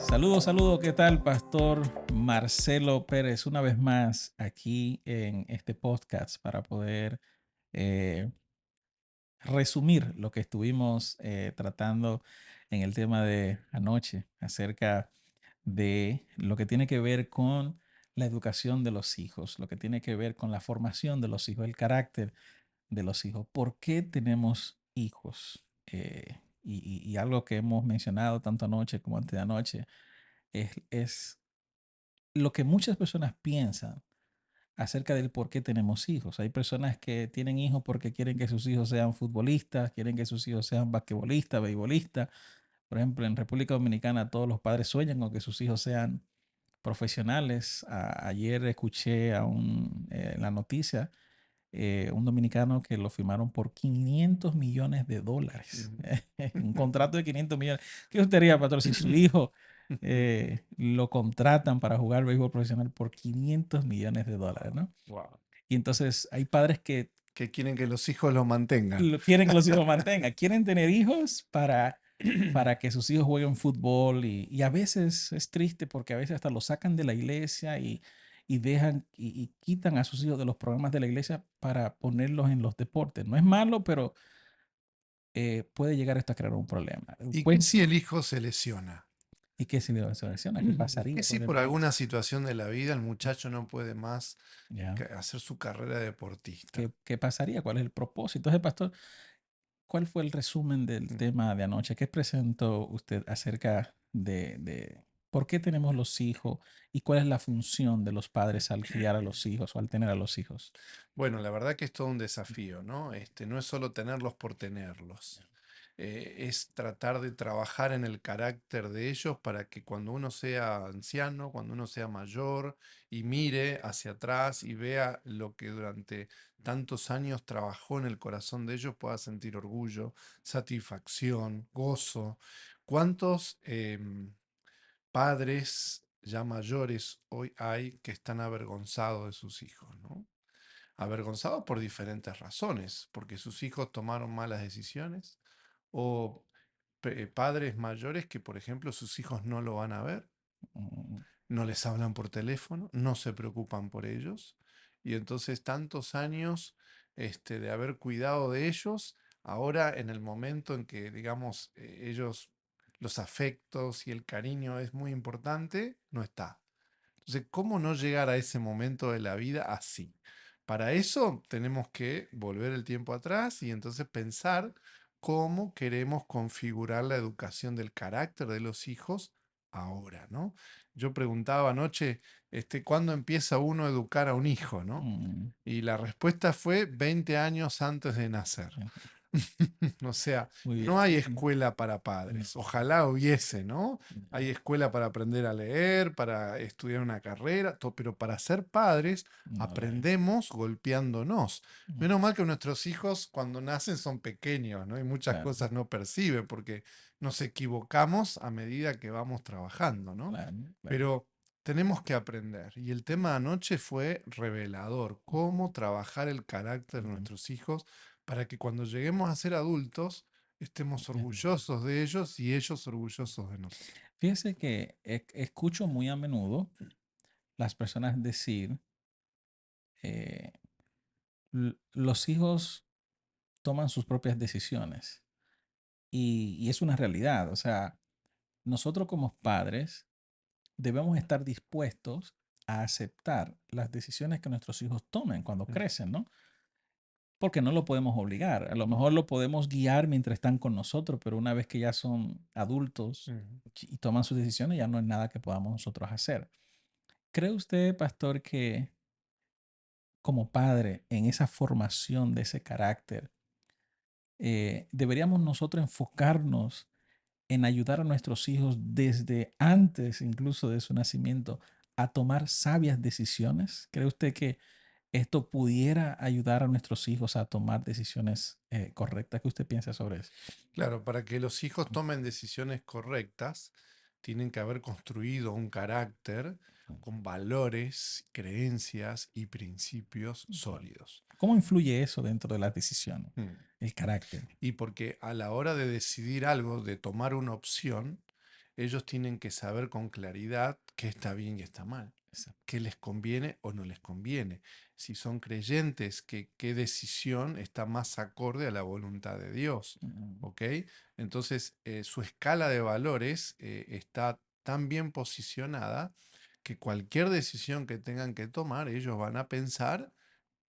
Saludos, saludos, ¿qué tal, Pastor Marcelo Pérez? Una vez más aquí en este podcast para poder eh, resumir lo que estuvimos tratando en el tema de anoche acerca de lo que tiene que ver con la educación de los hijos, lo que tiene que ver con la formación de los hijos, el carácter de los hijos. ¿Por qué tenemos hijos? Y algo que hemos mencionado tanto anoche como antes de anoche es lo que muchas personas piensan acerca del por qué tenemos hijos. Hay personas que tienen hijos porque quieren que sus hijos sean futbolistas, quieren que sus hijos sean basquetbolistas, beisbolistas. Por ejemplo, en República Dominicana todos los padres sueñan con que sus hijos sean profesionales. Ayer escuché en la noticia un dominicano que lo firmaron por $500 millones. Ujú. Un contrato de 500 millones. ¿Qué usted haría, patrón, si su hijo lo contratan para jugar béisbol profesional por $500 millones, ¿no? Wow. Y entonces hay padres que Que quieren que los hijos los mantengan. quieren que los hijos mantengan, quieren tener hijos para que sus hijos jueguen fútbol y a veces es triste porque a veces hasta los sacan de la iglesia y dejan y quitan a sus hijos de los programas de la iglesia para ponerlos en los deportes. No es malo, pero puede llegar esto a crear un problema. ¿Y qué Pues, si el hijo se lesiona? ¿y qué si le selecciona? ¿Qué ¿Qué pasaría si con el por hijo? alguna situación de la vida el muchacho no puede más ¿Ya? hacer su carrera deportista? ¿Qué pasaría? ¿Cuál es el propósito? Entonces, pastor, ¿cuál fue el resumen del Mm. tema de anoche? ¿Qué presentó usted acerca de por qué tenemos los hijos y cuál es la función de los padres al criar a los hijos o al tener a los hijos? Bueno, la verdad que es todo un desafío, ¿no? No es solo tenerlos por tenerlos. Es tratar de trabajar en el carácter de ellos para que cuando uno sea anciano, cuando uno sea mayor y mire hacia atrás y vea lo que durante tantos años trabajó en el corazón de ellos, pueda sentir orgullo, satisfacción, gozo. ¿Cuántos padres ya mayores hoy hay que están avergonzados de sus hijos, ¿no? Avergonzados por diferentes razones, porque sus hijos tomaron malas decisiones o padres mayores que, por ejemplo, sus hijos no lo van a ver, Mm, no les hablan por teléfono, no se preocupan por ellos. Y entonces tantos años de haber cuidado de ellos, ahora en el momento en que, digamos, ellos, los afectos y el cariño es muy importante, no está. Entonces, ¿cómo no llegar a ese momento de la vida así? Para eso tenemos que volver el tiempo atrás y entonces pensar cómo queremos configurar la educación del carácter de los hijos ahora, ¿no? Yo preguntaba anoche, ¿cuándo empieza uno a educar a un hijo, no? mm, Y la respuesta fue 20 años antes de nacer. mm, O sea, muy no hay bien. escuela para No, padres. Ojalá hubiese, ¿no? Hay ya, escuela para aprender a leer, para estudiar una carrera, pero para ser padres no la hay. aprendemos golpeándonos. Mm, Menos mal que nuestros hijos cuando nacen son pequeños, ¿no? Y muchas claro, cosas no perciben porque nos equivocamos a medida que vamos trabajando, ¿no? claro, claro. Pero tenemos que aprender. Y el tema de anoche fue revelador, cómo trabajar el carácter de Mm, nuestros hijos para que cuando lleguemos a ser adultos estemos ya. orgullosos de ellos y ellos orgullosos de nosotros. Fíjese que escucho muy a menudo las personas decir, eh, los hijos toman sus propias decisiones y es una realidad. O sea, nosotros como padres debemos estar dispuestos a aceptar las decisiones que nuestros hijos tomen cuando Mm, crecen, ¿no? Porque no lo podemos obligar. A lo mm, mejor lo podemos guiar mientras están con nosotros, pero una vez que ya son adultos mm. y toman sus decisiones, ya no es nada que podamos nosotros hacer. ¿Cree usted, pastor, que como padre, en esa formación de ese carácter, deberíamos nosotros enfocarnos en ayudar a nuestros hijos desde antes incluso de su nacimiento a tomar sabias decisiones? ¿Cree usted que esto pudiera ayudar a nuestros hijos a tomar decisiones correctas? ¿Qué usted piensa sobre eso? Claro, para que los hijos tomen decisiones correctas, tienen que haber construido un carácter con valores, creencias y principios sólidos. ¿Cómo influye eso dentro de las decisiones? Mm. El carácter. Y porque a la hora de decidir algo, de tomar una opción, ellos tienen que saber con claridad qué está bien y está mal, Exacto. qué les conviene o no les conviene. Si son creyentes, qué decisión está más acorde a la voluntad de Dios. Mm, ¿Ok? Entonces, su escala de valores está tan bien posicionada que cualquier decisión que tengan que tomar, ellos van a pensar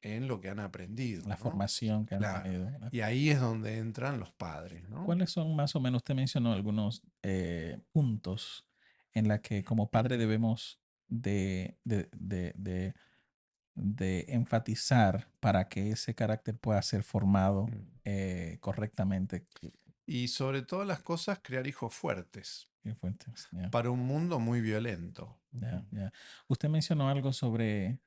en lo que han aprendido, la ¿no? formación que han Claro. tenido, ¿verdad? Y ahí es donde entran los padres, ¿no? ¿Cuáles son más o menos, usted mencionó algunos puntos en la que como padre debemos de enfatizar para que ese carácter pueda ser formado Mm. correctamente? Y sobre todas las cosas, crear hijos fuertes ¿Qué fuentes? Ya, para un mundo muy violento. ya, ya. Usted mencionó algo sobre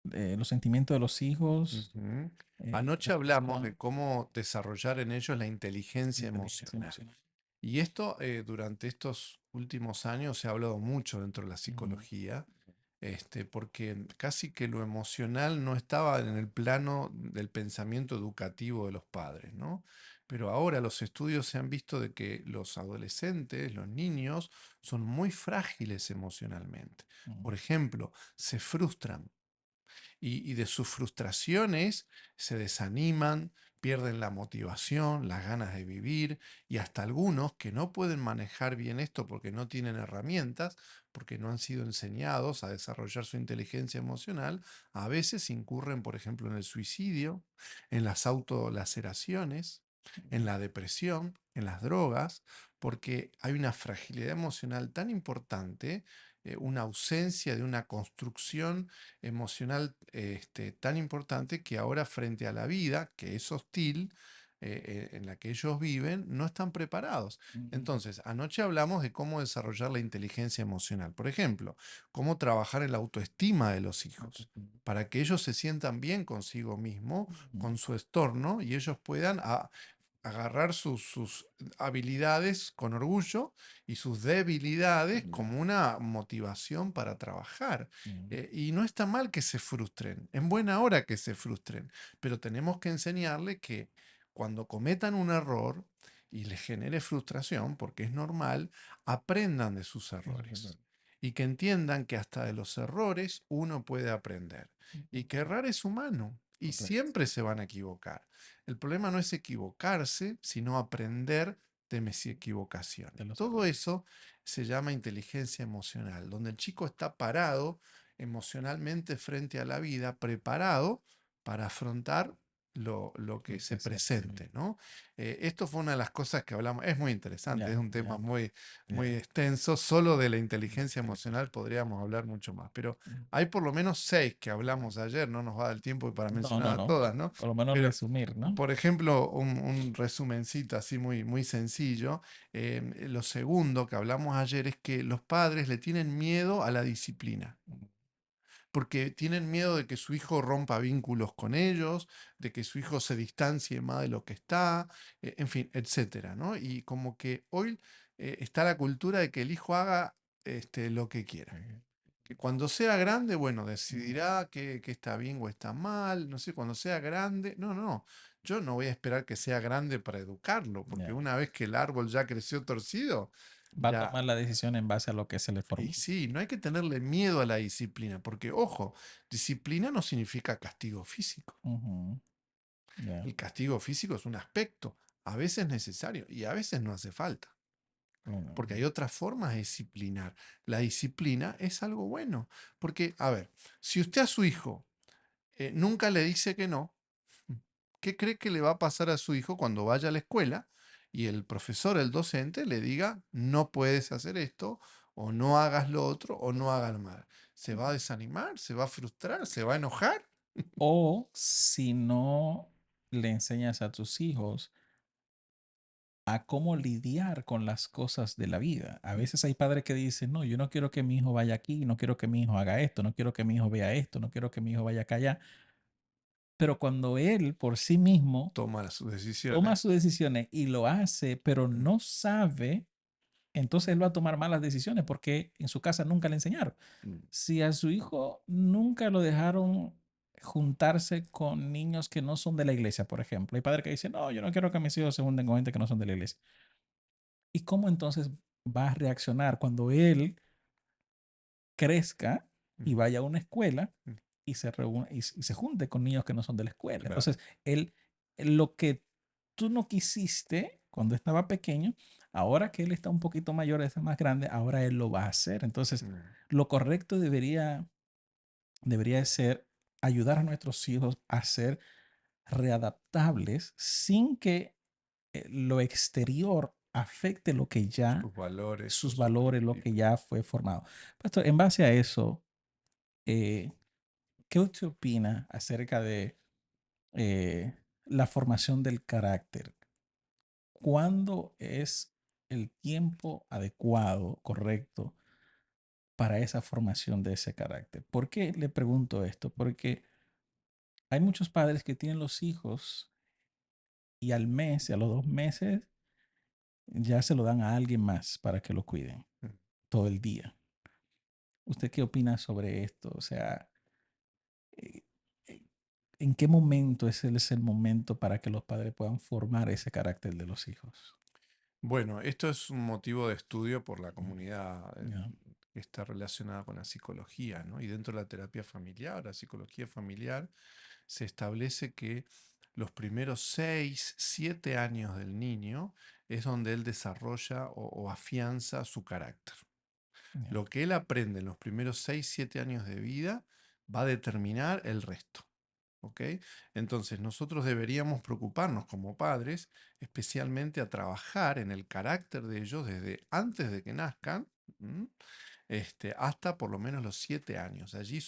los sentimientos de los hijos. Ujú. Anoche Respecto hablamos a de cómo desarrollar en ellos la inteligencia inteligencia emocional. emocional. Y esto durante estos últimos años se ha hablado mucho dentro de la Ujú, psicología, porque casi que lo emocional no estaba en el plano del pensamiento educativo de los padres, ¿no? Pero ahora los estudios se han visto de que los adolescentes, los niños, son muy frágiles emocionalmente. ujú, Por ejemplo, se frustran y de sus frustraciones se desaniman, pierden la motivación, las ganas de vivir y hasta algunos que no pueden manejar bien esto porque no tienen herramientas, porque no han sido enseñados a desarrollar su inteligencia emocional, a veces incurren, por ejemplo, en el suicidio, en las autolaceraciones, en ujú, la depresión, en las drogas, porque hay una fragilidad emocional tan importante, una ausencia de una construcción emocional tan importante que ahora frente a la vida, que es hostil, en la que ellos viven, no están preparados. ujú, Entonces, anoche hablamos de cómo desarrollar la inteligencia emocional. Por ejemplo, cómo trabajar en la autoestima de los hijos, autoestima. para que ellos se sientan bien consigo mismo, Ujú, con su entorno, y ellos puedan agarrar sus habilidades con orgullo y sus debilidades como una motivación para trabajar. ujú, Y no está mal que se frustren, en buena hora que se frustren, pero tenemos que enseñarle que cuando cometan un error y les genere frustración, porque es normal, aprendan de sus eso es verdad. errores y que entiendan que hasta de los errores uno puede aprender y Ujú, que errar es humano y correcto. siempre se van a equivocar. El problema no es equivocarse, sino aprender de mis De equivocaciones. los Todo errores. eso se llama inteligencia emocional, donde el chico está parado emocionalmente frente a la vida, preparado para afrontar lo que Lo se que sea que se vive. presente, ¿no? Esto fue una de las cosas que hablamos, es muy interesante, es Ya, un tema ya, muy, muy ya. extenso, solo de la De la inteligencia inteligencia. emocional podríamos hablar mucho más, pero Mm. hay por lo menos 6 que hablamos ayer, no nos va a dar el tiempo para No, mencionar no, a no. todas, ¿no? Por lo menos Pero resumir, ¿no? por ejemplo, un resumencito así muy, muy sencillo. Lo segundo que hablamos ayer es que los padres le tienen miedo a la disciplina, Mm, porque tienen miedo de que su hijo rompa vínculos con ellos, de que su hijo se distancie más de lo que está, en fin, etcétera, ¿no? Y como que hoy está la cultura de que el hijo haga lo que quiera. eh, Que cuando sea grande, bueno, ujú, decidirá que está bien o está mal, no sé, cuando sea grande, no, no, no, yo no voy a esperar que sea grande para educarlo, porque ya. una vez que el árbol ya creció torcido, Va a ya, tomar la decisión en base a lo que se le y formó. sí, no hay que tenerle miedo a la disciplina, porque ojo, disciplina no significa castigo físico. Ujú, ya. El castigo físico es un aspecto, a veces necesario y a veces no hace falta. Porque hay Ujú, otras formas de disciplinar. La disciplina es algo bueno. Porque, a ver, si usted a su hijo nunca le dice que no, ¿qué cree que le va a pasar a su hijo cuando vaya a la escuela y el profesor, el docente, le diga, no puedes hacer esto, o no hagas lo otro, o no hagas mal? ¿Se va a ujú. desanimar? ¿Se va a frustrar? ¿Se va a enojar? O si no le enseñas a tus hijos a cómo lidiar con las cosas de la vida. A Mm, veces hay padres que dicen, no, yo no quiero que mi hijo vaya aquí, no quiero que mi hijo haga esto, no quiero que mi hijo vea esto, no quiero que mi hijo vaya acá allá. Pero cuando él por sí mismo Toma sus toma decisiones. sus decisiones y lo hace, pero Mm, no sabe, entonces él va a tomar malas decisiones porque en su casa nunca le enseñaron. mm, Si a su hijo nunca lo dejaron juntarse con niños que no son de la iglesia, por ejemplo, hay padres que dicen, no, yo no quiero que mis hijos se junten con gente que no son de la iglesia. ¿Y cómo entonces va a reaccionar cuando él crezca y Ujú, vaya a una escuela mm, y se reúna y se junte con niños que no son de la escuela? claro. Entonces, él, lo que tú no quisiste cuando estaba pequeño, ahora que él está un poquito mayor, está más grande, ahora él lo va a hacer. Entonces, Mm, lo correcto debería ser ayudar a nuestros hijos a ser readaptables sin que lo exterior afecte lo que ya, sus valores, sus sus valores, lo que principios. ya fue formado. Pastor, en base a eso, eh, ¿qué usted opina acerca de la formación del carácter? ¿Cuándo es el tiempo adecuado, correcto, para esa formación de ese carácter? ¿Por qué le pregunto esto? Porque hay muchos padres que tienen los hijos y al mes y a los 2 meses ya se lo dan a alguien más para que lo cuiden Mm. todo el día. ¿Usted qué opina sobre esto? O sea, eh, eh, ¿en qué momento es el momento para que los padres puedan formar ese carácter de los hijos? Bueno, esto es un motivo de estudio por la Mm, comunidad ya, que está relacionada con la psicología, ¿no? Y dentro de la terapia familiar, la psicología familiar, se establece que los primeros 6, 7 años del niño es donde él desarrolla o afianza su carácter. ya, Lo que él aprende en los primeros 6, 7 años de vida va a determinar el resto. ¿Ok? Entonces nosotros deberíamos preocuparnos como padres, especialmente a trabajar en el carácter de ellos desde antes de que nazcan, ¿m? Hasta por lo menos los 7 años. Allí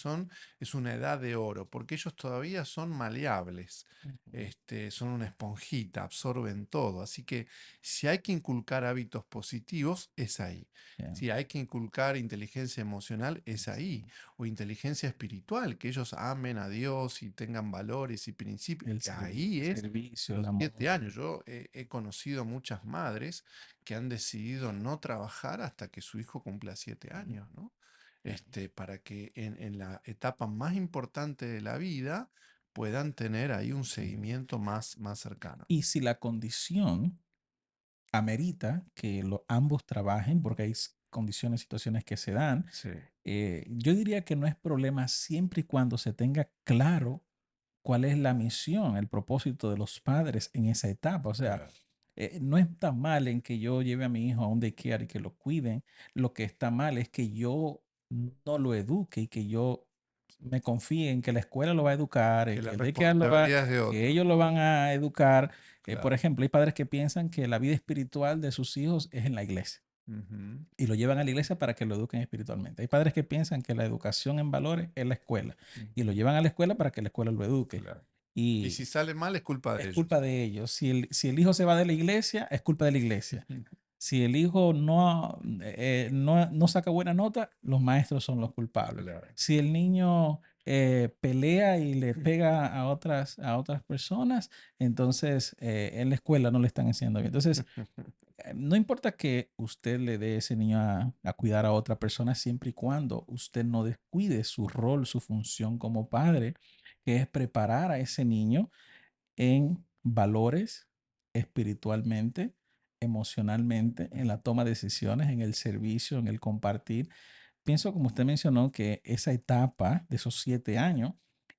es una edad de oro, porque ellos todavía son maleables, ujú, son una esponjita, absorben todo. Así que si hay que inculcar hábitos positivos, es ahí. ya, Si hay que inculcar inteligencia emocional, es ahí. sí. O inteligencia espiritual, que ellos amen a Dios y tengan valores y principios. Ahí es Servicio, el los amor. 7 años. Yo he conocido muchas madres que han decidido no trabajar hasta que su hijo cumpla 7 años, ¿no? Ya. Para que en la etapa más importante de la vida puedan tener ahí un Sí. seguimiento más cercano. Y si la condición amerita que ambos trabajen, porque hay condiciones, situaciones que se dan, Sí, yo diría que no es problema siempre y cuando se tenga claro cuál es la misión, el propósito de los padres en esa etapa. O sea, claro. no está mal en que yo lleve a mi hijo a un daycare y que lo cuiden. Lo que está mal es que yo no lo eduque y que yo me confíe en que la escuela lo va a educar, Que la que el daycare lo va, responsabilidad es de que otro. ellos lo van a educar. Por Claro. ejemplo, hay padres que piensan que la vida espiritual de sus hijos es en la iglesia Ujú, y lo llevan a la iglesia para que lo eduquen espiritualmente. Hay padres que piensan que la educación en valores es la escuela y lo ujú, llevan a la escuela para que la escuela lo eduque. claro. Y Y si sale mal es culpa de es ellos. culpa de ellos. Si el hijo se va de la iglesia, es culpa de la iglesia. Si el hijo no saca buena nota, los maestros son los culpables. Claro. Si el niño pelea y le pega a otras personas, entonces en la escuela no le están enseñando bien. Entonces, no importa que usted le dé ese niño a cuidar a otra persona siempre y cuando usted no descuide su rol, su función como padre, que es preparar a ese niño en valores, espiritualmente, emocionalmente, en la toma de decisiones, en el servicio, en el compartir. Pienso, como usted mencionó, que esa etapa de esos 7 años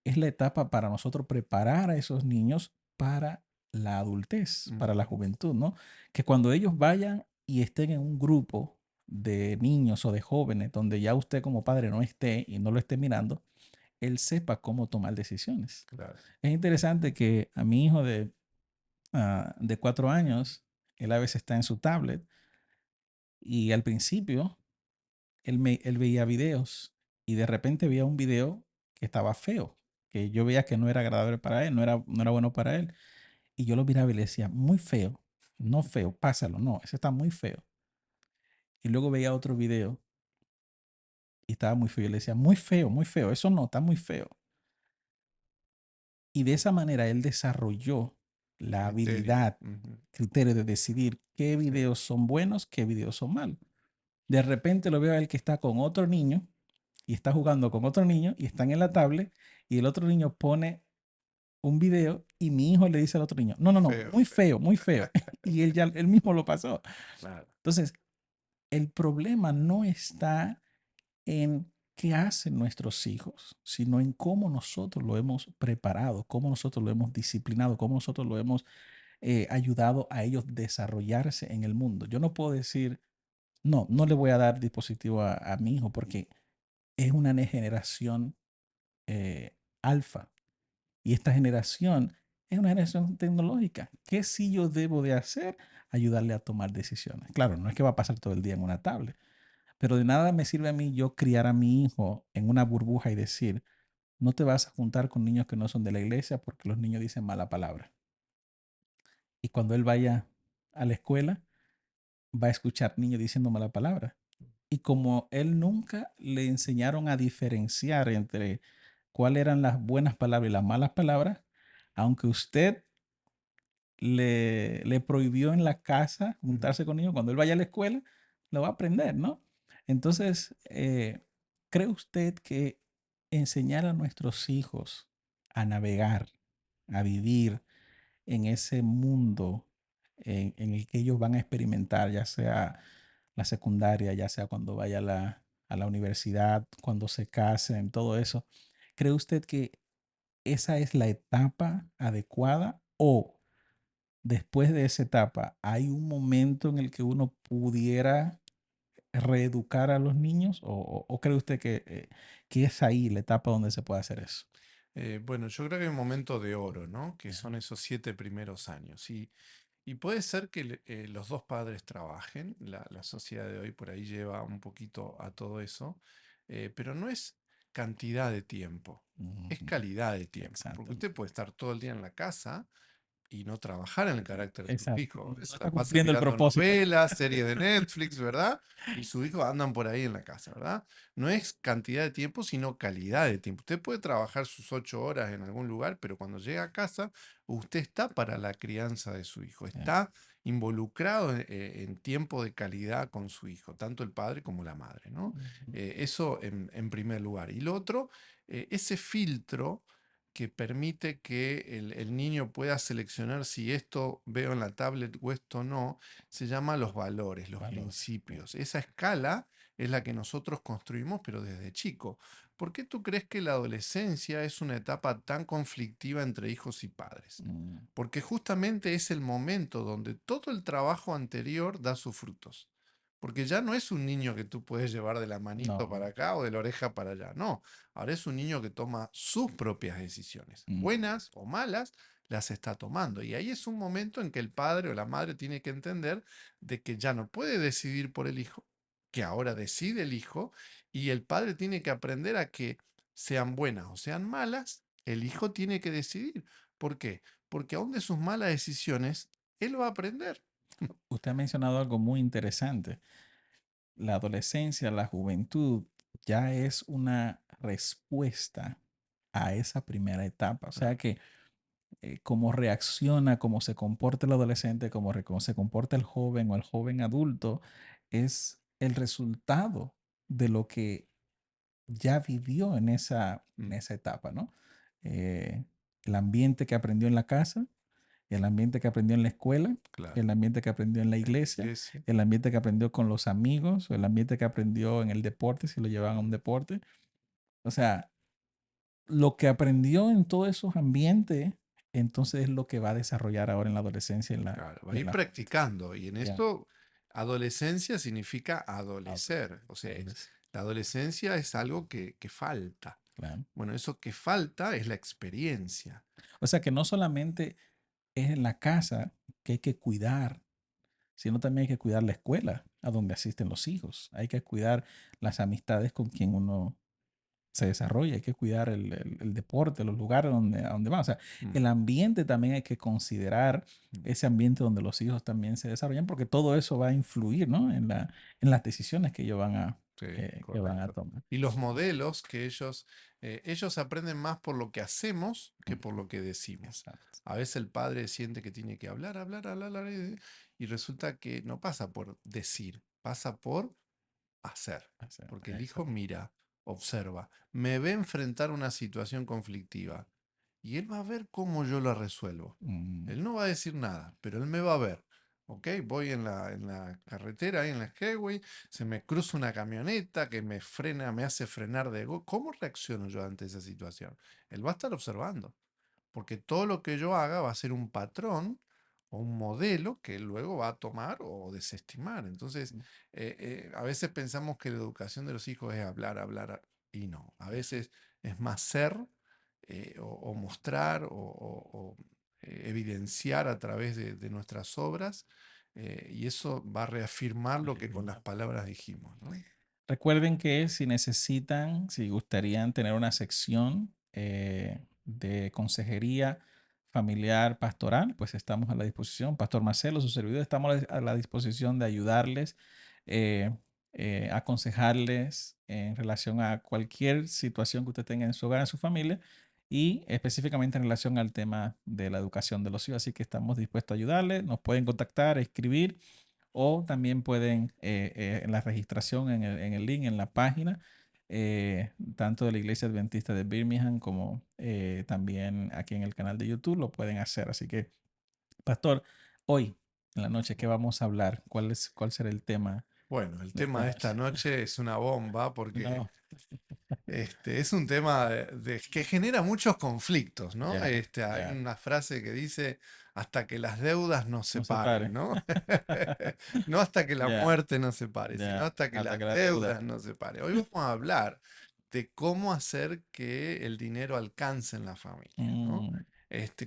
es la etapa para nosotros preparar a esos niños para la adultez, para la Ujú, juventud, ¿no? Que cuando ellos vayan y estén en un grupo de niños o de jóvenes donde ya usted como padre no esté y no lo esté mirando, él sepa cómo tomar decisiones. claro. Es interesante que a mi hijo de 4 años, él a veces está en su tablet y al principio él veía videos y de repente veía un video que estaba feo, que yo veía que no era agradable para él, no era bueno para él. Y yo lo miraba y le decía, muy feo, no feo, pásalo, no, ese está muy feo. Y luego veía otro video y estaba muy feo. Y le decía, muy feo, eso no, está muy feo. Y de esa manera él desarrolló El la criterio. habilidad, Ujú, criterio de decidir qué sí. videos son buenos, qué videos son malos. De repente lo veo a él que está con otro niño y está jugando con otro niño y están en la tablet y el otro niño pone un video y mi hijo le dice al otro niño, no, no, no, Feo, muy feo. feo, muy feo. Y él ya, él mismo lo pasó. Claro. Entonces, el problema no está en qué hacen nuestros hijos, sino en cómo nosotros lo hemos preparado, cómo nosotros lo hemos disciplinado, cómo nosotros lo hemos ayudado a ellos desarrollarse en el mundo. Yo no puedo decir, no, no le voy a dar dispositivo a mi hijo porque es una generación alfa y esta generación es una generación tecnológica. ¿Qué sí yo debo de hacer? Ayudarle a tomar decisiones. Claro, no es que va a pasar todo el día en una tablet, pero de nada me sirve a mí yo criar a mi hijo en una burbuja y decir, no te vas a juntar con niños que no son de la iglesia porque los niños dicen mala palabra. Y cuando él vaya a la escuela, va a escuchar niños diciendo mala palabra. Y como él nunca le enseñaron a diferenciar entre cuáles eran las buenas palabras y las malas palabras, aunque usted le prohibió en la casa Ujú. juntarse con niños, cuando él vaya a la escuela, lo va a aprender, ¿no? Entonces, ¿cree usted que enseñar a nuestros hijos a navegar, a vivir en ese mundo en el que ellos van a experimentar, ya sea la secundaria, ya sea cuando vaya a la universidad, cuando se casen, todo eso, ¿cree usted que esa es la etapa adecuada o después de esa etapa hay un momento en el que uno pudiera reeducar a los niños o cree usted que es ahí la etapa donde se puede hacer eso? Bueno, yo creo que hay un momento de oro, ¿no? Que Ya. son esos 7 primeros años. Y puede ser que los dos padres trabajen, la sociedad de hoy por ahí lleva un poquito a todo eso, pero no es cantidad de tiempo, es Ujú. calidad de tiempo, porque usted Exactamente. puede estar todo el día en la casa y no trabajar en el carácter de sus Exacto. hijos. No Se está la pasa cumpliendo el mirando propósito. novelas, series de Netflix, ¿verdad? Y sus hijos andan por ahí en la casa, ¿verdad? No es cantidad de tiempo, sino calidad de tiempo. Usted puede trabajar sus 8 horas en algún lugar, pero cuando llega a casa, usted está para la crianza de su hijo, Ya. está involucrado en tiempo de calidad con su hijo, tanto el padre como la madre, ¿no? Ujú. Eso en primer lugar. Y lo otro, ese filtro que permite que el niño pueda seleccionar si esto veo en la tablet o esto no, se llama los valores, los Valores. Ya. principios. Esa escala es la que nosotros construimos, pero desde chico. ¿Por qué tú crees que la adolescencia es una etapa tan conflictiva entre hijos y padres? Mm, Porque justamente es el momento donde todo el trabajo anterior da sus frutos. Porque ya no es un niño que tú puedes llevar de la manito no. para acá o de la oreja para allá. No, ahora es un niño que toma sus propias decisiones, Mm, buenas o malas, las está tomando. Y ahí es un momento en que el padre o la madre tiene que entender de que ya no puede decidir por el hijo, que ahora decide el hijo, y el padre tiene que aprender a que sean buenas o sean malas, el hijo tiene que decidir. ¿Por qué? Porque aún de sus malas decisiones, él va a aprender. Usted ha mencionado algo muy interesante. La adolescencia, la juventud, ya es una respuesta a esa primera etapa. O sea Claro. que cómo reacciona, cómo se comporta el adolescente, cómo se comporta el joven o el joven adulto, es el resultado de lo que ya vivió en Mm, esa etapa, ¿no? Eh, el ambiente que aprendió en la casa, el ambiente que aprendió en la escuela, claro. el ambiente que aprendió en la En la iglesia, iglesia. el ambiente que aprendió con los amigos, o el ambiente que aprendió en el deporte, si lo llevan a un Mm, deporte. O sea, lo que aprendió en todos esos ambientes, entonces es lo que va a desarrollar ahora en la adolescencia claro, va a y en ir la juventud. practicando. Y en Ya, esto, adolescencia significa adole- adolecer. O sea, adolescencia, la adolescencia es algo que falta. claro. Bueno, eso que falta es la experiencia. O sea que no solamente es en la casa que hay que cuidar, sino también hay que cuidar la escuela a donde asisten los hijos. Hay que cuidar las amistades con quien uno se desarrolla, hay que cuidar el deporte, los lugares donde, a donde van. O sea, Mm, el ambiente también hay que considerar mm. ese ambiente donde los hijos también se desarrollan, porque todo eso va a influir, ¿no? En las decisiones que ellos Sí, que van a correcto. tomar. Y los modelos que ellos aprenden más por lo que hacemos que por Ujú. lo que decimos. Exacto. A veces el padre siente que tiene que hablar, hablar, hablar, hablar, y resulta que no pasa por decir, pasa por hacer. Porque el hijo Exacto. mira, observa, me ve enfrentar una situación conflictiva. y él va a ver cómo yo lo resuelvo. mm, Él no va a decir nada, pero él me va a ver. ¿Ok? Voy en la carretera, ahí en la highway, se me cruza una camioneta que me frena, me hace frenar ¿Cómo reacciono yo ante esa situación? Él va a estar observando, porque todo lo que yo haga va a ser un patrón o un modelo que él luego va a tomar o desestimar. Entonces, a veces pensamos que la educación de los hijos es hablar, hablar, y no. A ya, veces es más ser o mostrar o evidenciar a través de nuestras obras, y eso va a reafirmar lo que con las palabras dijimos, ¿no? Recuerden que si necesitan, si gustarían tener una sección de consejería familiar pastoral, pues estamos a la disposición. Pastor Marcelo, su servidor, estamos a la disposición de ayudarles, eh, aconsejarles en relación a cualquier situación que usted tenga en su hogar, en su familia, y específicamente en relación al tema de la educación de los hijos. Así que estamos dispuestos a ayudarles. Nos pueden contactar, escribir o también pueden en la registración, en el link, en la página, tanto de la Iglesia Adventista de Birmingham como también aquí en el canal de YouTube lo pueden hacer. Así que, Pastor, hoy en la noche, ¿qué vamos a hablar? ¿Cuál será el tema Bueno, el de esta tema de esta noche? noche es una bomba porque No, es un tema que genera muchos conflictos, ¿no? ya, Hay ya, una frase que dice, hasta que las deudas nos no se separen, pare. ¿no? No hasta que la Ya, muerte nos separe, sino ya, hasta que hasta las que la deuda. deudas nos separen. Hoy vamos a hablar de cómo hacer que el dinero alcance en la familia, ¿no? Mm,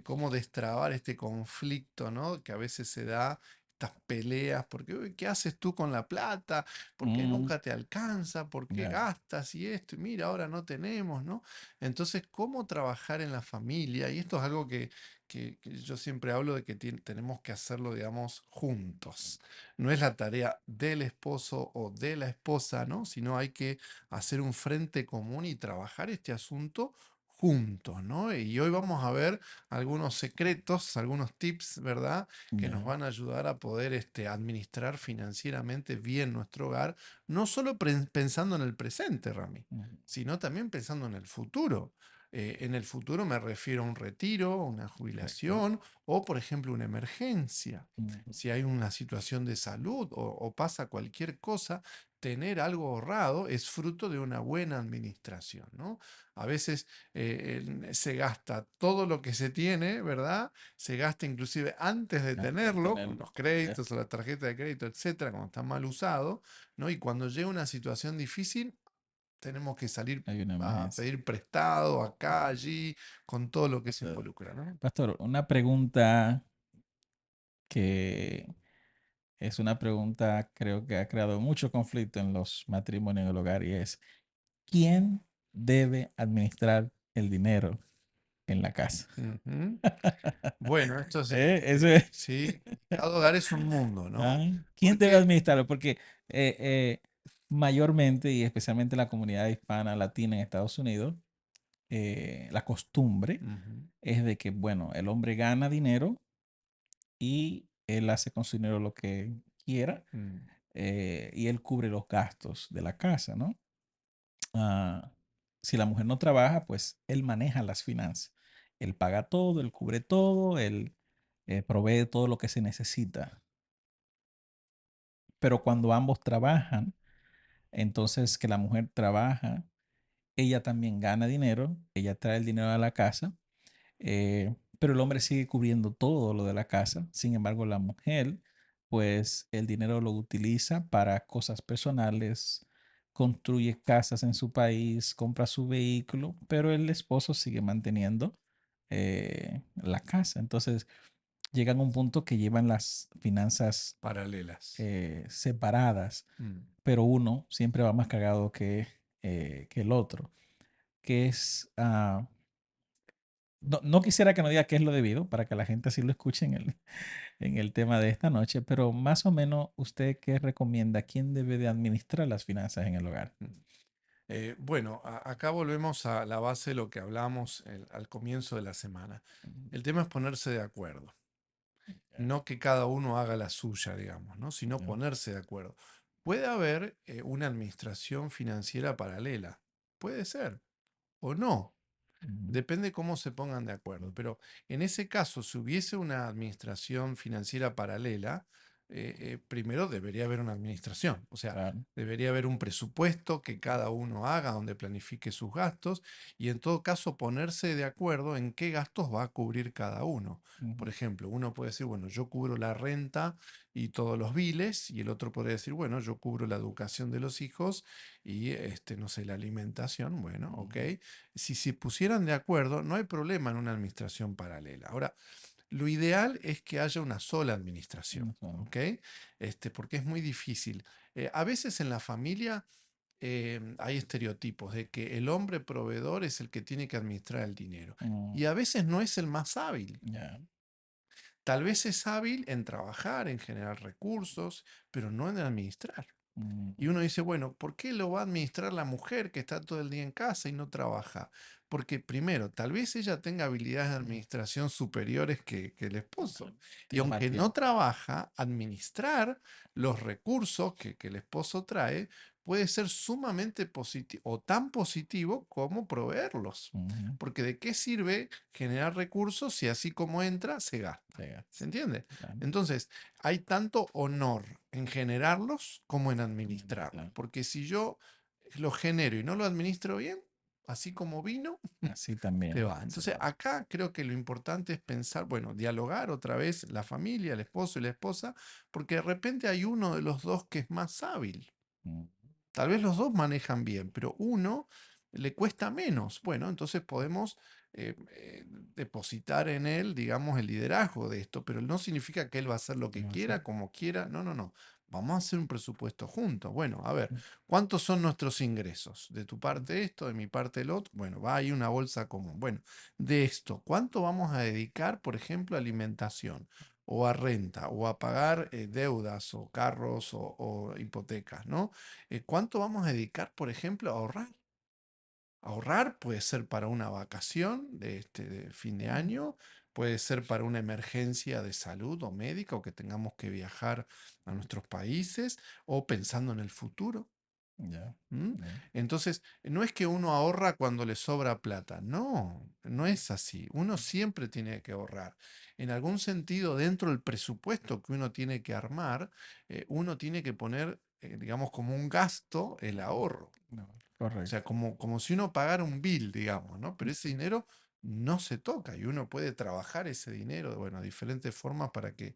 Cómo destrabar este conflicto, ¿no? Que a veces se da, estas peleas, porque, "Uy, ¿qué haces tú con la plata? ¿Por qué mm, nunca te alcanza? ¿Por qué ya, gastas y esto? Y mira, ahora no tenemos, ¿no?" Entonces, ¿cómo trabajar en la familia? Y esto es algo que yo siempre hablo de que tenemos que hacerlo, digamos, juntos. No es la tarea del esposo o de la esposa, ¿no? Sino hay que hacer un frente común y trabajar este asunto juntos, ¿no? Y hoy vamos a ver algunos secretos, algunos tips, ¿verdad? Que nos ya, van a ayudar a poder administrar financieramente bien nuestro hogar, no solo pensando en el presente, Rami, mm, sino también pensando en el futuro. En el futuro me refiero a un retiro, una correcto. jubilación o, por ejemplo, una emergencia. Mm, Si hay una situación de salud o pasa cualquier cosa, tener algo ahorrado es fruto de una buena administración, ¿no? A veces se gasta todo lo que se tiene, ¿verdad? Se gasta inclusive antes de antes de tenerlo, con tenerlo. los Ya, créditos o la tarjeta de crédito, etcétera, cuando está mal usado, ¿no? Y cuando llega una situación difícil, tenemos que salir hay una a emergencia. pedir prestado acá, allí, con todo lo que se Pastor, involucra, ¿no? Pastor, una pregunta que es una pregunta, creo que ha creado mucho conflicto en los matrimonios en el hogar y es, ¿quién debe administrar el dinero en la casa? Ujú. Bueno, esto Eso es, sí, cada hogar es un mundo, ¿no? ¿ah? ¿Quién debe Porque administrarlo? Porque eh, eh, mayormente y especialmente la comunidad hispana latina en Estados Unidos, la costumbre ujú, es de que, bueno, el hombre gana dinero y él hace con su dinero lo que quiera, mm, y él cubre los gastos de la casa, ¿no? Ah, si la mujer no trabaja, pues él maneja las finanzas. Él paga todo, él cubre todo, él provee todo lo que se necesita. Pero cuando ambos trabajan, entonces que la mujer trabaja, ella también gana dinero, ella trae el dinero a la casa, pero el hombre sigue cubriendo todo lo de la casa. Sin embargo, la mujer, pues el dinero lo utiliza para cosas personales, construye casas en su país, compra su vehículo, pero el esposo sigue manteniendo la casa. Entonces, llegan a un punto que llevan las finanzas paralelas. separadas, Mm, pero uno siempre va más cargado que el otro, que es... no quisiera que no diga qué es lo debido para que la gente así lo escuche en el tema de esta noche, pero más o menos usted qué recomienda, quién debe de administrar las finanzas en el hogar. mm. Bueno, acá volvemos a la base de lo que hablamos al comienzo de la semana. Ujú, El tema es ponerse de acuerdo. ya, No que cada uno haga la suya, digamos, ¿no? Sino ya, ponerse de acuerdo. Puede haber una administración financiera paralela. Puede ser, o no. Ujú, Depende cómo se pongan de acuerdo. Pero en ese caso, si hubiese una administración financiera paralela, primero debería haber una administración. O sea, claro. debería haber un presupuesto que cada uno haga, donde planifique sus gastos y en todo caso ponerse de acuerdo en qué gastos va a cubrir cada uno. Ujú, Por ejemplo, uno puede decir, bueno, yo cubro la renta y todos los biles, y el otro podría decir, bueno, yo cubro la educación de los hijos y, no sé, la alimentación. Bueno, ok. ujú. Si se pusieran de acuerdo, no hay problema en una administración paralela. Ahora, lo ideal es que haya una sola administración, No son, ¿ok? Porque es muy difícil. A veces en la familia hay estereotipos de que el hombre proveedor es el que tiene que administrar el dinero. mm, Y a veces no es el más hábil. ya, Tal vez es hábil en trabajar, en generar recursos, pero no en administrar. mm, Y uno dice, bueno, ¿por qué lo va a administrar la mujer que está todo el día en casa y no trabaja? Porque primero, tal vez ella tenga habilidades de mm, administración superiores que el ah, esposo. Y tiene más aunque no tiempo. trabaja, administrar los recursos que el esposo trae puede ser sumamente positivo o tan positivo como proveerlos. Ujú, Porque ¿de qué sirve generar recursos si así como entra, se gasta? se gasta, ¿Se entiende? claro, Entonces, hay tanto honor en generarlos como en administrarlos. claro. Porque si yo los genero y no lo administro bien, así como vino, Así se también va. se Entonces, va. acá creo que lo importante es pensar, bueno, dialogar otra vez la familia, el esposo y la esposa, porque de repente hay uno de los dos que es más hábil. Mm, Tal vez los dos manejan bien, pero uno le cuesta menos. Bueno, entonces podemos depositar en él, digamos, el liderazgo de esto, pero no significa que él va a hacer lo que no sé. quiera, como quiera. No, no, no. Vamos a hacer un presupuesto juntos. Bueno, a ver, Mm, ¿cuántos son nuestros ingresos? De tu parte esto, de mi parte el otro. Bueno, va ahí una bolsa común. Bueno, de esto, ¿cuánto vamos a dedicar, por ejemplo, a alimentación? O a renta, o a pagar deudas, o carros, o hipotecas, ¿no? ¿Cuánto vamos a dedicar, por ejemplo, a ahorrar? Ahorrar puede ser para una vacación de fin de mm, año, puede ser para una emergencia de salud o médica o que tengamos que viajar a nuestros países o pensando en el futuro. ya, ¿Mm? ya, Entonces, no es que uno ahorra cuando le sobra plata, no, no es así. Uno siempre tiene que ahorrar. En algún sentido, dentro del presupuesto que uno tiene que armar, uno tiene que poner, digamos, como un gasto el ahorro. no, O sea, correcto. como si uno pagara un bill, digamos, ¿no? Pero ese dinero no se toca y uno puede trabajar ese dinero, bueno, de diferentes formas para que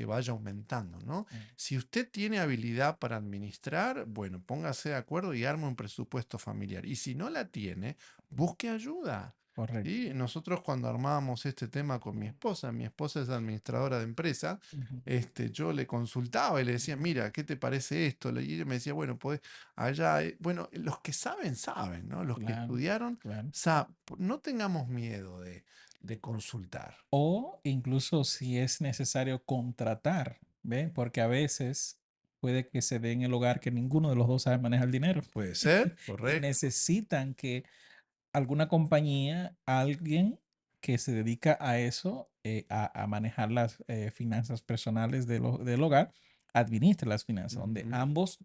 vaya aumentando, ¿no? Mm, Si usted tiene habilidad para administrar, bueno, póngase de acuerdo y arme un presupuesto familiar. Y si no la tiene, busque ayuda. correcto. ¿Sí? Nosotros cuando armábamos este tema con mi esposa es administradora de empresa, Ujú, yo le consultaba y le decía, mira, ¿qué te parece esto? Y ella me decía, bueno, pues allá, bueno, los que saben, saben, ¿no? Los que claro, estudiaron, claro. no tengamos miedo de consultar. O incluso si es necesario contratar, ¿ven? Porque a veces puede que se dé en el hogar que ninguno de los dos sabe manejar el dinero Puede ser, y correcto. necesitan que alguna compañía, alguien que se dedica a eso, a manejar las finanzas personales del hogar, administre las finanzas, donde Ujú, ambos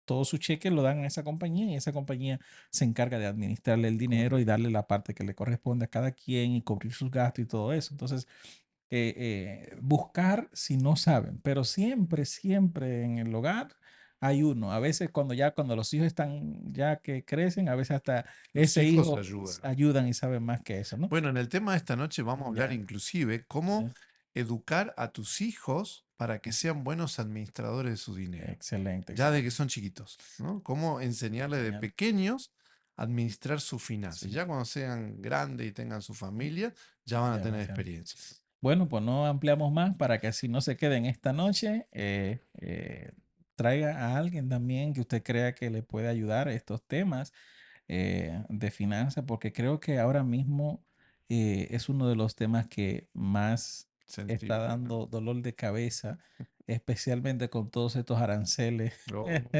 todo su cheque lo dan a esa compañía y esa compañía se encarga de administrarle el dinero y correcto. darle la parte que le corresponde a cada quien y cubrir sus gastos y todo eso. Entonces, buscar si no saben, pero siempre, siempre en el hogar hay uno. A veces cuando los hijos están ya que crecen, a veces hasta Los ese hijos hijo ayudan. ayudan y saben más que eso, ¿no? Bueno, en el tema de esta noche vamos a hablar Ya, inclusive cómo ya. educar a tus hijos para que Mm, sean buenos administradores de su dinero, excelente, ya de excelente. que son chiquitos, ¿no? Cómo enseñarles de Enseñar. pequeños a administrar sus Sí. finanzas. Ya cuando sean grandes y tengan su Mm, familia, ya van a ya, tener ya. experiencia. Bueno, pues no ampliamos más para que así no se queden esta noche. Traiga a alguien también que usted crea que le puede ayudar a estos temas de finanzas, porque creo que ahora mismo es uno de los temas que más está Sensible, ¿no? dando dolor de cabeza, especialmente con todos estos aranceles Oh,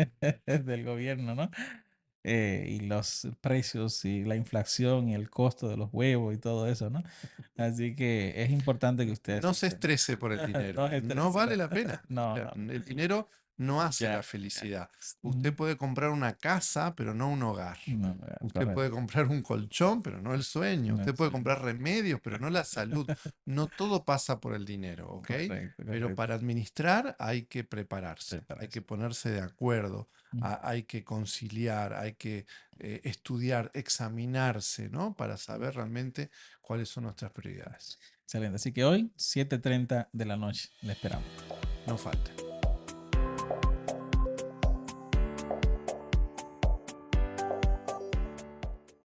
del gobierno, ¿no? Y los precios y la inflación y el costo de los huevos y todo eso, ¿no? Así que es importante que usted no se asista. estrese por el dinero. No se No estrese, vale la pena. O no, sea, no, el dinero no hace Ya, la ya. felicidad. Usted Ujú. puede comprar una casa, pero no un hogar. No, Usted puede correcto. comprar un colchón, pero no el sueño. No Usted puede sé. comprar remedios, pero no la salud. No todo pasa por el dinero, ¿ok? Correcto, Pero correcto. para administrar hay que prepararse, hay que Prepárese. ponerse de acuerdo, Mm. hay que conciliar, hay que estudiar, examinarse, ¿no? Para saber realmente cuáles son nuestras prioridades. Excelente. Así que hoy, 7:30 de la noche, le esperamos. No falta.